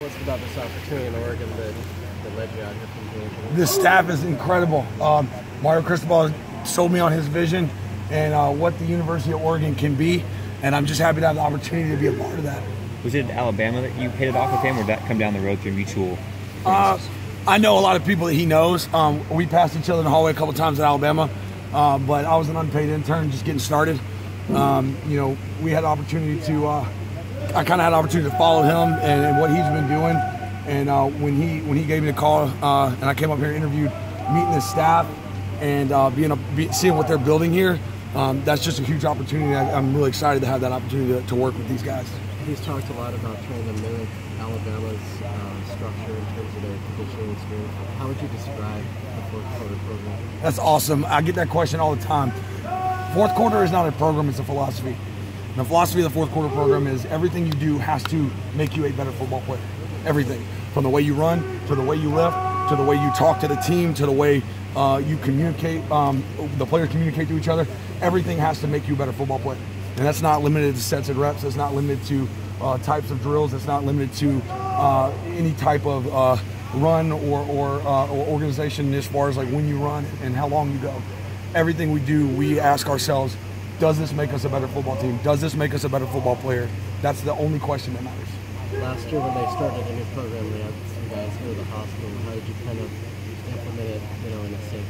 What's about this opportunity in Oregon that led you out here from here? The staff is incredible. Mario Cristobal sold me on his vision and what the University of Oregon can be, and I'm just happy to have the opportunity to be a part of that. Was it Alabama that you hit it off with him, or did that come down the road through mutual? I know a lot of people that he knows. We passed each other in the hallway a couple times at Alabama, but I was an unpaid intern just getting started. We had the opportunity to I kind of had an opportunity to follow him and what he's been doing. And when he gave me the call, and I came up here and interviewed, meeting his staff and seeing what they're building here, that's just a huge opportunity. I'm really excited to have that opportunity to work with these guys. He's talked a lot about trying to mimic Alabama's structure in terms of their conditioning and strength. How would you describe the fourth quarter program? That's awesome. I get that question all the time. Fourth quarter is not a program, it's a philosophy. And the philosophy of the fourth quarter program is everything you do has to make you a better football player. Everything. From the way you run, to the way you lift, to the way you talk to the team, to the way you communicate, the players communicate to each other. Everything has to make you a better football player. And that's not limited to sets and reps. It's not limited to types of drills. It's not limited to any type of run or organization as far as like when you run and how long you go. Everything we do, we ask ourselves, does this make us a better football team? Does this make us a better football player? That's the only question that matters. Last year when they started a new program, they had some guys go to the hospital. How did you kind of implement it, in a safe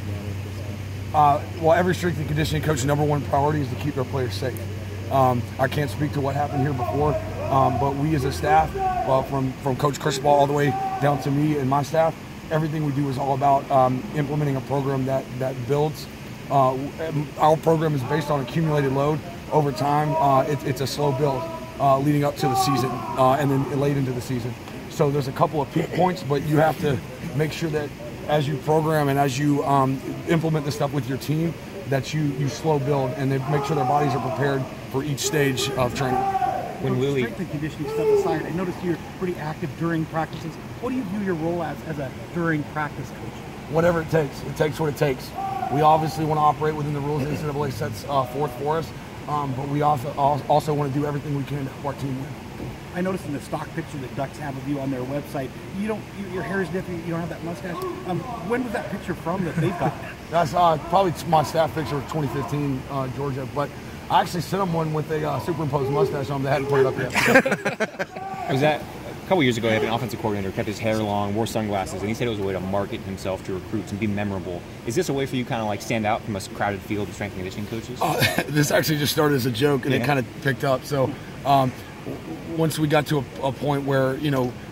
manner? Well, every strength and conditioning coach's number one priority is to keep their players safe. I can't speak to what happened here before, but we as a staff, from Coach Cristobal all the way down to me and my staff, everything we do is all about implementing a program that builds. Our program is based on accumulated load over time. It's a slow build leading up to the season and then late into the season. So there's a couple of peak points, but you have to make sure that as you program and as you implement this stuff with your team, that you slow build and they make sure their bodies are prepared for each stage of training. When Willie, strength and conditioning stuff aside, I noticed you're pretty active during practices. What do you view your role as a during practice coach? Whatever it takes. It takes what it takes. We obviously want to operate within the rules the NCAA sets forth for us, but we also want to do everything we can to help our team win. I noticed in the stock picture that Ducks have of you on their website, your hair is different. You don't have that mustache. When was that picture from that they've got? That's probably my staff picture of 2015 Georgia, but I actually sent them one with a superimposed mustache on. They hadn't put it up yet. Was that a couple years ago? He had an offensive coordinator, kept his hair long, wore sunglasses, and he said it was a way to market himself to recruits and be memorable. Is this a way for you kind of like stand out from a crowded field of strength and conditioning coaches? This actually just started as a joke, and it kind of picked up. So once we got to a point where,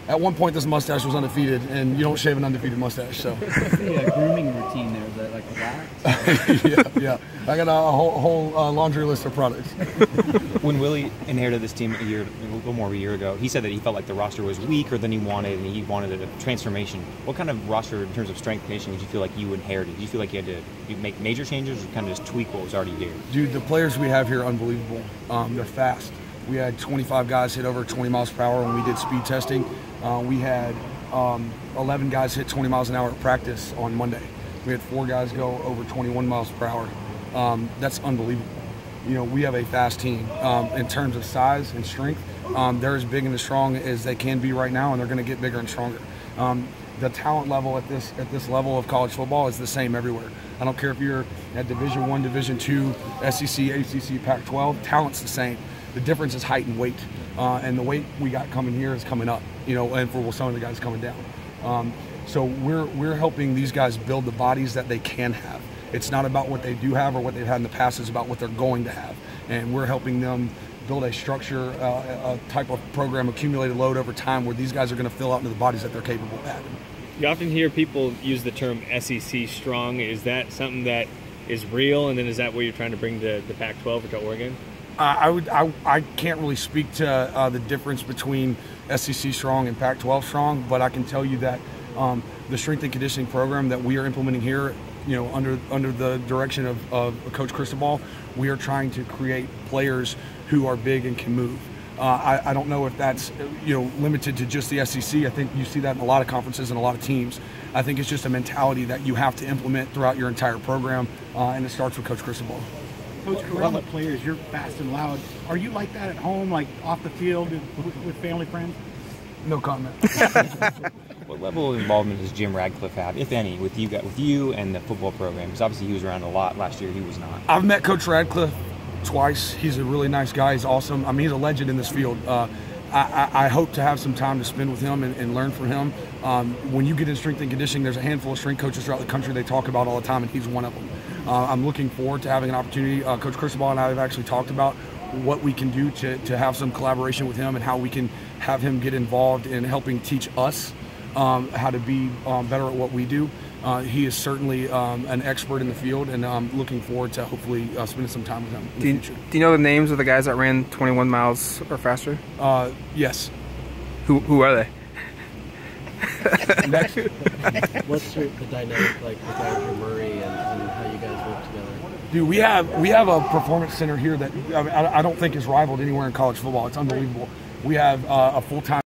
at one point this mustache was undefeated, and you don't shave an undefeated mustache. So what's the grooming routine there? Is that like wax? yeah. I got a whole laundry list of products. When Willie inherited this team a little more of a year ago, he said that he felt like the roster was weaker than he wanted, and he wanted a transformation. What kind of roster in terms of strength and conditioning did you feel like you inherited? Did you feel like you had to make major changes or kind of just tweak what was already here? Dude, the players we have here are unbelievable. They're fast. We had 25 guys hit over 20 miles per hour when we did speed testing. We had 11 guys hit 20 miles an hour at practice on Monday. We had 4 guys go over 21 miles per hour. That's unbelievable. We have a fast team. In terms of size and strength, they're as big and as strong as they can be right now, and they're going to get bigger and stronger. The talent level at this level of college football is the same everywhere. I don't care if you're at Division I, Division II, SEC, ACC, Pac-12. Talent's the same. The difference is height and weight, and the weight we got coming here is coming up. And for some of the guys coming down. So we're helping these guys build the bodies that they can have. It's not about what they do have or what they've had in the past. It's about what they're going to have, and we're helping them build a structure, a type of program, accumulated load over time, where these guys are going to fill out into the bodies that they're capable of having. You often hear people use the term SEC strong. Is that something that is real, and then is that what you're trying to bring to the Pac-12 or to Oregon? I can't really speak to the difference between SEC strong and Pac-12 strong, but I can tell you that the strength and conditioning program that we are implementing here, under the direction of Coach Cristobal, we are trying to create players who are big and can move. I don't know if that's limited to just the SEC. I think you see that in a lot of conferences and a lot of teams. I think it's just a mentality that you have to implement throughout your entire program, and it starts with Coach Cristobal. Coach, around the players, you're fast and loud. Are you like that at home, like off the field with family, friends? No comment. What level of involvement does Jim Radcliffe have, if any, with you and the football program? Because obviously he was around a lot last year. He was not. I've met Coach Radcliffe twice. He's a really nice guy. He's awesome. I mean, he's a legend in this field. I hope to have some time to spend with him and learn from him. When you get in strength and conditioning, there's a handful of strength coaches throughout the country they talk about all the time, and he's one of them. I'm looking forward to having an opportunity. Coach Cristobal and I have actually talked about what we can do to have some collaboration with him and how we can have him get involved in helping teach us how to be better at what we do. He is certainly an expert in the field, and I'm looking forward to hopefully spending some time with him in the future. Do you know the names of the guys that ran 21 miles or faster? Yes. Who are they? Next. What's the dynamic like with Andrew Murray and how you guys work together? Dude, we have a performance center here that I don't think is rivaled anywhere in college football. It's unbelievable. We have a full-time